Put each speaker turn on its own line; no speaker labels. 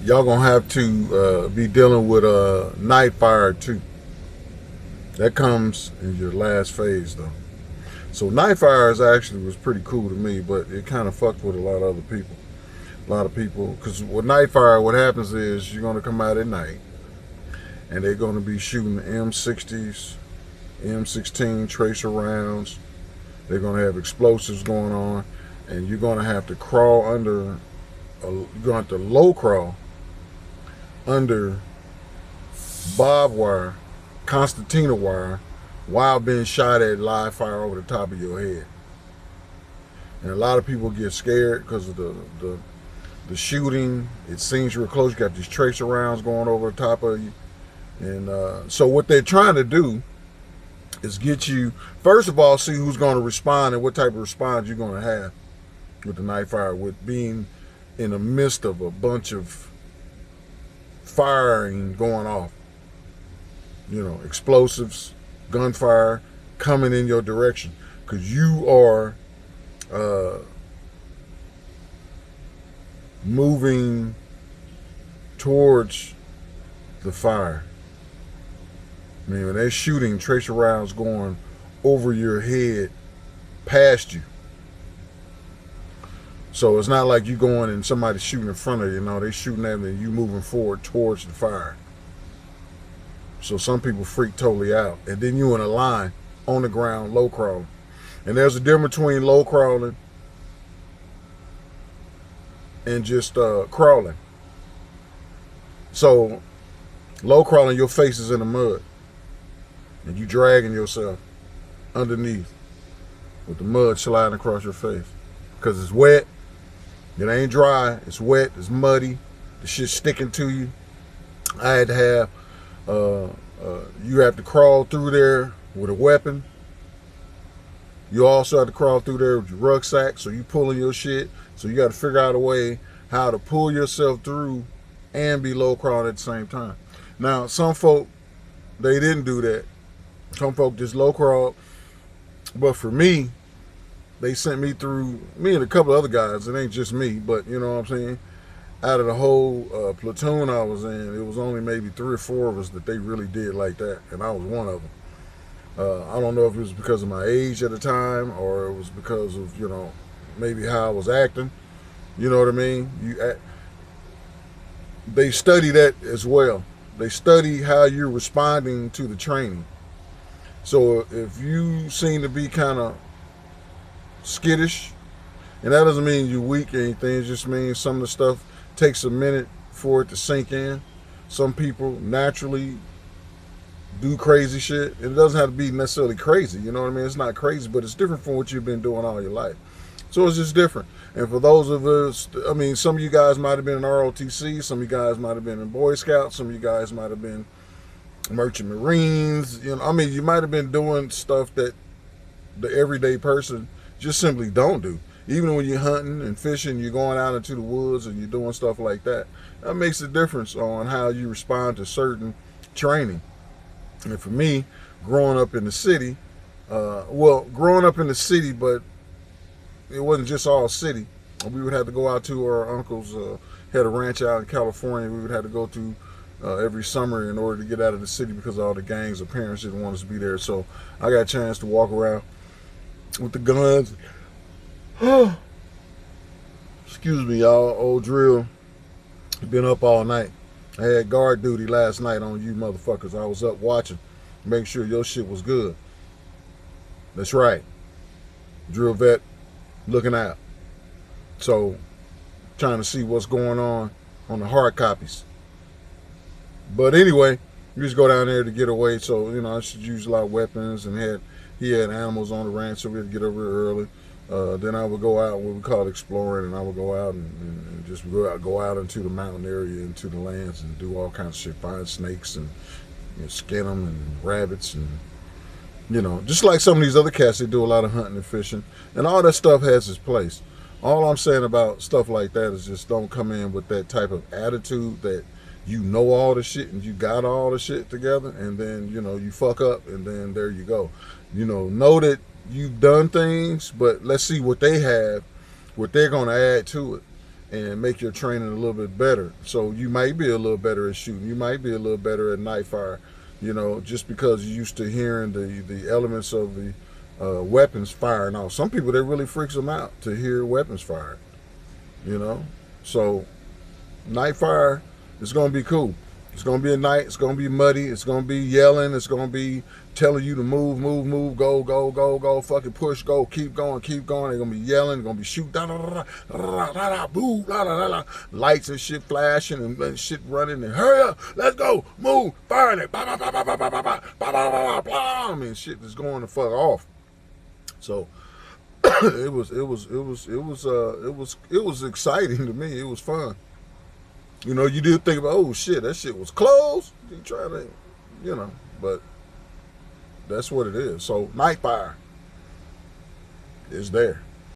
y'all gonna have to be dealing with night fire too. That comes in your last phase though. So night fires actually was pretty cool to me, but it kind of fucked with a lot of other people. A lot of people, because with night fire, what happens is you're gonna come out at night, and they're gonna be shooting M60s, M16 tracer rounds. They're gonna have explosives going on, and you're gonna have to crawl under. You're gonna have to low crawl under barbed wire, concertina wire, while being shot at live fire over the top of your head. And a lot of people get scared because of the shooting. It seems real close. You got these tracer rounds going over the top of you. And so what they're trying to do is get you, first of all, see who's going to respond and what type of response you're going to have with the night fire, with being in the midst of a bunch of firing going off. You know, explosives, gunfire coming in your direction. Because you are moving towards the fire. I mean, when they're shooting tracer rounds going over your head past you. So it's not like you going and somebody's shooting in front of you. No, they're shooting at them and you moving forward towards the fire. So some people freak totally out. And then you in a line on the ground, low crawling. And there's a difference between low crawling and just crawling. So low crawling, your face is in the mud. And you dragging yourself underneath with the mud sliding across your face. Because it's wet. It ain't dry. It's wet. It's muddy. The shit's sticking to you. I had to have, you have to crawl through there with a weapon. You also have to crawl through there with your rucksack, so you pulling your shit. So you got to figure out a way how to pull yourself through and be low crawling at the same time. Now, some folk, they didn't do that. Some folk just low crawled. But for me, they sent me through, me and a couple of other guys. It ain't just me, but you know what I'm saying? Out of the whole platoon I was in, it was only maybe 3 or 4 of us that they really did like that, and I was one of them. I don't know if it was because of my age at the time or it was because of, you know, maybe how I was acting. You know what I mean? They study that as well. They study how you're responding to the training. So if you seem to be kind of skittish, and that doesn't mean you're weak or anything, it just means some of the stuff takes a minute for it to sink in. Some people naturally do crazy shit. It doesn't have to be necessarily crazy, you know what I mean? It's not crazy, but it's different from what you've been doing all your life. So it's just different. And for those of us, I mean, some of you guys might have been in ROTC, some of you guys might have been in Boy Scouts, some of you guys might have been Merchant Marines, you know, I mean, you might have been doing stuff that the everyday person just simply don't do. Even when you're hunting and fishing, you're going out into the woods and you're doing stuff like that. That makes a difference on how you respond to certain training. And for me, growing up in the city, growing up in the city, but it wasn't just all city. We would have to go out to our uncle's, had a ranch out in California. We would have to go to every summer in order to get out of the city because all the gangs of parents didn't want us to be there. So I got a chance to walk around with the guns. Excuse me, y'all. Old drill. Been up all night. I had guard duty last night on you motherfuckers. I was up watching, make sure your shit was good. That's right. Drill vet looking out. So, trying to see what's going on the hard copies. But anyway, you just go down there to get away. So, you know, I should use a lot of weapons, and he had animals on the ranch, so we had to get over early. Then I would go out, what we call exploring, and I would go out and just go out into the mountain area, into the lands, and do all kinds of shit. Find snakes and, you know, skin them, and rabbits, and, you know, just like some of these other cats, they do a lot of hunting and fishing, and all that stuff has its place. All I'm saying about stuff like that is just don't come in with that type of attitude that you know all the shit and you got all the shit together, and then, you know, you fuck up, and then there you go. You know that you've done things, but let's see what they have, what they're going to add to it. and make your training a little bit better. So you might be a little better at shooting. You might be a little better at night fire, you know, just because you're used to hearing the elements of the weapons firing off. Some people, that really freaks them out to hear weapons fired, you know. So night fire is going to be cool. It's going to be a night. It's going to be muddy. It's going to be yelling. It's going to be telling you to move, move, move, go, go, go, go, fucking push, go, keep going, keep going. They're going to be yelling. They're going to be shooting, da, da, da, da, da, da, da, boo, da, da, da, da. Lights and shit flashing and shit running. And hurry up, let's go, move, fire it, blah, blah, blah, blah, blah, blah, blah, blah, blah, blah, blah. I mean, shit is going the fuck off. So it was exciting to me. It was fun. You know, you did think about, oh shit, that shit was closed. You try to, you know, but that's what it is. So night fire is there.